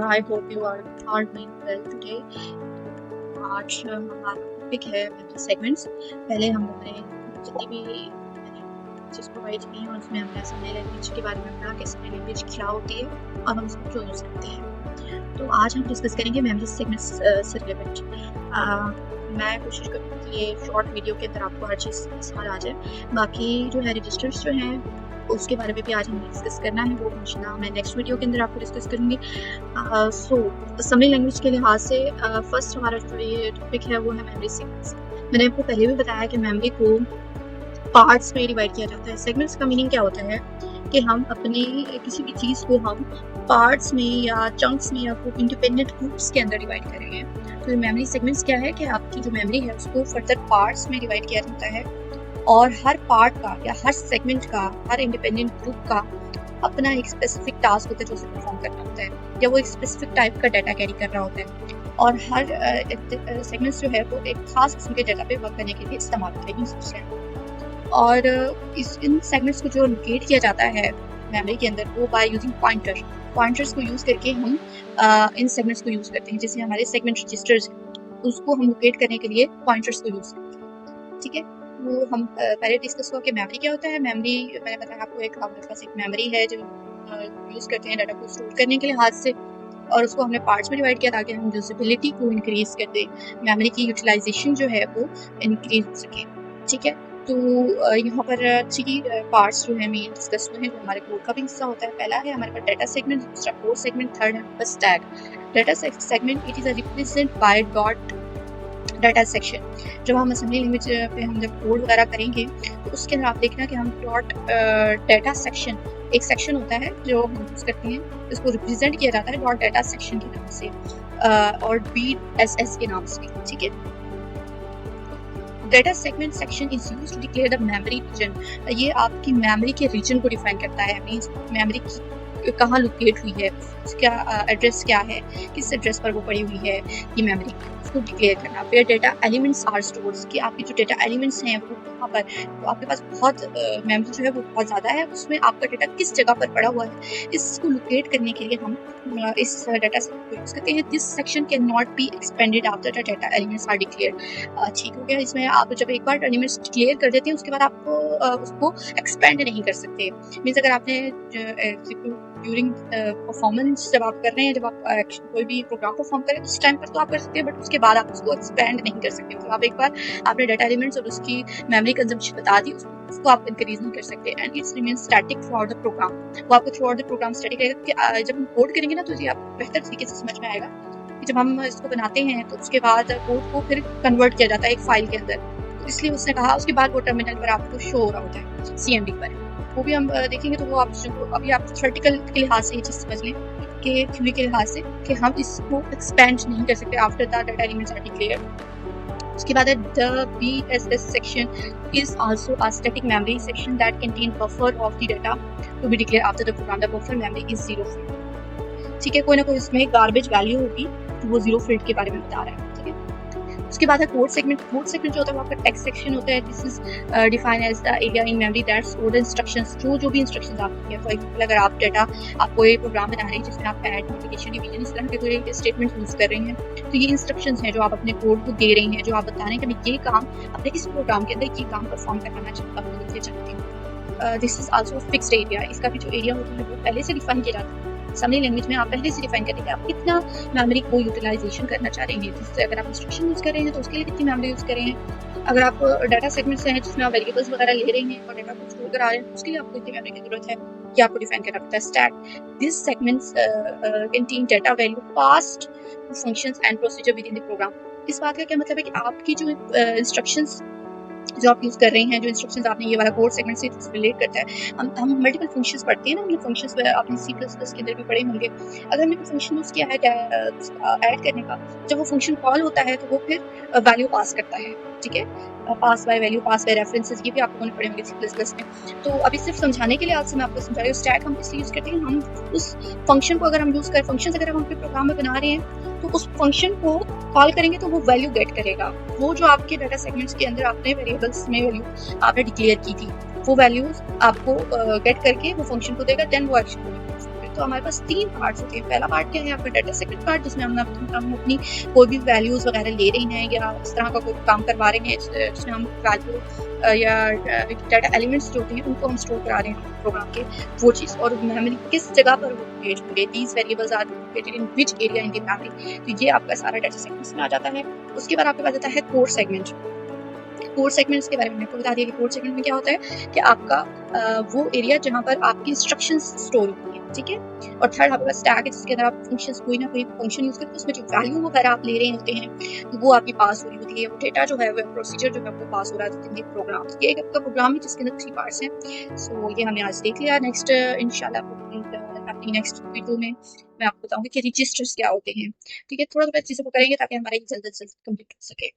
I hope you are doing well today. आज हमारा topic है मेमोरी सेगमेंट्स। पहले हम लोगों ने जितनी भी चीज़ प्रोवाइड की हैं उसमें हमने असेंबली लैंग्वेज के बारे में पढ़ा कि असेंबली लैंग्वेज क्या होती है और हम उसको क्यों यूज़ करते हैं। तो आज हम डिस्कस करेंगे मेमोरी सेगमेंट्स से रिलेटेड। मैं कोशिश करूँगी कि ये शॉर्ट वीडियो के अंदर आपको हर चीज़ समझ आ जाए। बाकी जो है रजिस्टर्स जो हैं उसके बारे में भी आज हमें डिस्कस करना है, वो इंशाल्लाह मैं नेक्स्ट वीडियो के अंदर आपको डिस्कस करूँगी। सो असेंबली लैंग्वेज के लिहाज से फर्स्ट हमारा जो ये टॉपिक है वो है मेमोरी सेगमेंट्स। मैंने आपको पहले भी बताया कि मेमोरी को पार्ट्स में डिवाइड किया जाता है। सेगमेंट्स का मीनिंग क्या होता है कि हम अपनी किसी भी चीज़ को हम पार्ट्स में या चंक्स में या इंडिपेंडेंट ग्रुप्स के अंदर डिवाइड कर रहे हैं। तो मेमोरी सेगमेंट्स क्या है कि आपकी जो मेमोरी है उसको फर्दर पार्ट्स में डिवाइड किया जाता है और हर पार्ट का या हर सेगमेंट का, हर इंडिपेंडेंट ग्रुप का अपना एक स्पेसिफिक टास्क होता है जो उसे परफॉर्म करना होता है या वो एक स्पेसिफिक टाइप का डाटा कैरी कर रहा होता है। और हर सेगमेंट्स जो है वो एक खास किस्म के डाटा पे वर्क करने के लिए इस्तेमाल होता है यूजर्स से। और इन सेगमेंट्स को जो लोकेट किया जाता है मेमोरी के अंदर वो बाय यूजिंग पॉइंटर्स को यूज़ करके हम इन सेगमेंट्स को यूज़ करते हैं। जैसे हमारे सेगमेंट रजिस्टर्स उसको हम लोकेट करने के लिए पॉइंटर्स को यूज़ करते हैं। ठीक है, वो हम पहले डिस्कस हुआ कि मेमोरी क्या होता है। मेमोरी मैंने बताया आपको, एक हमारे पास एक मेमोरी है जो यूज़ करते हैं डाटा को स्टोर करने के लिए हाथ से, और उसको हमने पार्ट्स में डिवाइड किया ताकि हम यूजेबिलिटी को इंक्रीज कर दें, मेमोरी की यूटिलाइजेशन जो है वो इंक्रीज हो सके। ठीक है, तो यहाँ पर 3 पार्ट्स जो है मेन डिस्कस हुए हैं जो हमारे कोड का भी हिस्सा होता है। पहला है हमारे पास डाटा सेगमेंट, दूसरा कोड सेगमेंट, थर्ड है हमारे पास tag. Data segment it is represent by dot data section. जब हम असेंबली लैंग्वेज पे हम जब कोड वगैरह करेंगे तो उसके अंदर आप देखना कि हम डॉट डाटा सेक्शन, एक सेक्शन होता है जो हम यूज़ करते हैं, इसको रिप्रेजेंट किया जाता है डॉट डाटा सेक्शन के नाम से और BSS के नाम से। ठीक है, data segment section is used to declare the memory region. ये आपकी मेमोरी के रीजन को डिफाइन करता है, मींस मेमोरी कहाँ लोकेट हुई है, उसका एड्रेस क्या है, किस एड्रेस पर वो पड़ी हुई है, ये मेमोरी उसको डिक्लेयर करना। Where data elements are stored, कि आपके जो डेटा एलिमेंट्स हैं वो कहाँ पर, तो आपके पास बहुत मेमोरी जो है वो बहुत ज़्यादा है, उसमें आपका डेटा किस जगह पर पड़ा हुआ है, इसको लोकेट करने के लिए हम इस डाटा सेट को यूज़ करते हैं। This section can not be expanded after the data elements are declared. ठीक हो गया, इसमें आप जब एक बार एलिमेंट्स डिक्लेयर कर देते हैं उसके बाद आप उसको एक्सपेंड नहीं कर सकते। मीन्स अगर आपने ड्यूरिंग परफॉर्मेंस जब आप कर रहे हैं, जब आप कोई भी प्रोग्राम परफॉर्म करें उस टाइम पर तो आप कर सकते हैं, बट उसके बाद आप उसको एक्सपेंड नहीं कर सकते। मतलब आप एक बार आपने डाटा एलिमेंट्स और उसकी मेमोरी कंजम्पशन बता दी, उसको आप इंक्रीज नहीं कर सकते। And its remain static throughout the program. वो आपको throughout the program static रहेगा कि जब हम कोड करेंगे ना तो ये आप बेहतर तरीके से समझ में आएगा कि जब हम इसको बनाते हैं तो उसके बाद कोड को फिर कन्वर्ट किया जाता है एक फाइल के अंदर, तो इसलिए उसने कहा उसके बाद वो टर्मिनल पर आपको शो हो रहा होता है CMD पर। वो भी हम देखेंगे तो वो आप अभी आप थ्योरेटिकल के लिहाज से ये चीज़ समझ लें कि थ्योरी के लिहाज से कि हम इसको एक्सपेंड नहीं कर सकते after the data elements are declared. उसके बाद है the BSS section is also a static memory section that contain buffer of the data to be declare after the program. The buffer memory is 0 field. ठीक है, कोई ना कोई इसमें garbage value होगी तो वो 0 फील्ड के बारे में बता रहा है। ठीक है, उसके बाद है कोड सेगमेंट। कोड सेगमेंट जो होता है वो आपका टेक्स्ट सेक्शन होता है। This is defined as the area in memory that store the instructions. जो भी इंस्ट्रक्शंस आपकी है, फॉर एग्जांपल अगर आप डाटा, आप कोई प्रोग्राम बना रहे हैं जिसमें आप ऐड, मल्टीप्लिकेशन, डिवीजन इस तरह के कोई स्टेटमेंट यूज कर रहे हैं, तो ये इंस्ट्रक्शंस हैं जो आप अपने कोड को दे रही हैं, जो आप बता रहे हैं कि मैं ये काम अपने इस प्रोग्राम के अंदर ये काम परफॉर्म करवाना चाहती हूँ। This is also fixed area. इसका भी जो एरिया होता है वो पहले से डिफाइन किया जाता है। असेंबली लैंग्वेज में आप पहले से डिफाइन करते हैं कि आप कितना मेमोरी को यूटिलाइजेशन करना चाह रहे हैं। जिससे अगर आप इंस्ट्रक्शन यूज़ कर रहे हैं तो उसके लिए कितनी मेमोरी यूज़ कर रहे हैं। अगर आप डाटा सेगमेंट्स हैं जिसमें आप वेरिएबल्स वगैरह ले रहे हैं और डाटा को स्टोर करा रहे हैं, उसके लिए आपको कितनी मेमोरी की जरूरत है ये आपको डिफाइन करना पड़ता है। Stack this segments contain data value past functions and procedure within the program. इस बात का क्या मतलब है कि आपकी जो इंस्ट्रक्शंस जो आप यूज़ कर रहे हैं, जो इंस्ट्रक्शंस आपने ये वाला कोड सेगमेंट से रिलेट करता है। हम मल्टीपल फंक्शंस पढ़ते हैं ना, मतलब फंक्शंस आपने C++ के अंदर भी पढ़े होंगे। अगर हमने कोई फंक्शन यूज़ किया है ऐड करने का, जब वो फंक्शन कॉल होता है तो वो फिर वैल्यू पास करता है। ठीक है, pass by value, pass by references, ये भी आप लोगों ने पढ़े होंगे C++ में। तो अभी सिर्फ समझाने के लिए आज से मैं आपको समझा रही हूँ। स्टैक हम इसलिए यूज़ करते हैं, हम उस फंक्शन को अगर हम यूज़ कर फंक्शंस अगर हम अपने प्रोग्राम में बना रहे हैं तो उस फंक्शन को कॉल करेंगे तो वो वैल्यू गेट करेगा। वो जो आपके डाटा सेगमेंट्स के अंदर आपने वेरिएबल्स में वैल्यू आपने डिक्लेयर की थी, वो वैल्यूज आपको गेट करके वो फंक्शन को देगा, देन वो एक्शन करता तो हमारे पास 3 पार्ट्स होते हैं। पहला पार्ट क्या है आपका डाटा सेगमेंट पार्ट, जिसमें हम अपनी कोई भी वैल्यूज़ वगैरह ले रहे हैं या इस तरह का कोई काम करवा रहे हैं जिसमें हम वैल्यू या डाटा एलिमेंट्स जो होते हैं उनको हम स्टोर करा रहे हैं प्रोग्राम के, वो चीज़। और मेमोरी किस जगह पर वो लोकेट होंगे, these variables are located in which area in the memory. तो ये आपका सारा डाटा सेगमेंट्स में आ जाता है। उसके बाद आपके पास आता है कोर सेगमेंट। कोर सेगमेंट्स के बारे में मैंने आपको बता दिया कि कोर सेगमेंट में क्या होता है कि आपका वो एरिया जहाँ पर आपकी इंस्ट्रक्शंस स्टोर होती है, ठीक है। और थर्ड आपके पास स्टैक है, जिसके अंदर आप फंक्शंस कोई ना कोई फंक्शन यूज करके उसमें जो वैल्यू वगैरह आप ले रहे होते हैं वो आपकी पास हो रही होती है। वो डेटा जो है वो प्रोसीजर जो है वो पास हो रहा है इन प्रोग्राम। ये एक आपका प्रोग्राम है जिसके अंदर 3 पार्ट्स हैं। सो ये हमने आज देख लिया। नेक्स्ट इंशाल्लाह अपनी नेक्स्ट वीडियो में मैं आपको बताऊंगी कि रजिस्टर्स क्या होते हैं, ठीक है। थोड़ा थोड़ा चीज़ों को करेंगे ताकि हमारा ये जल्द से जल्द कंप्लीट हो सके।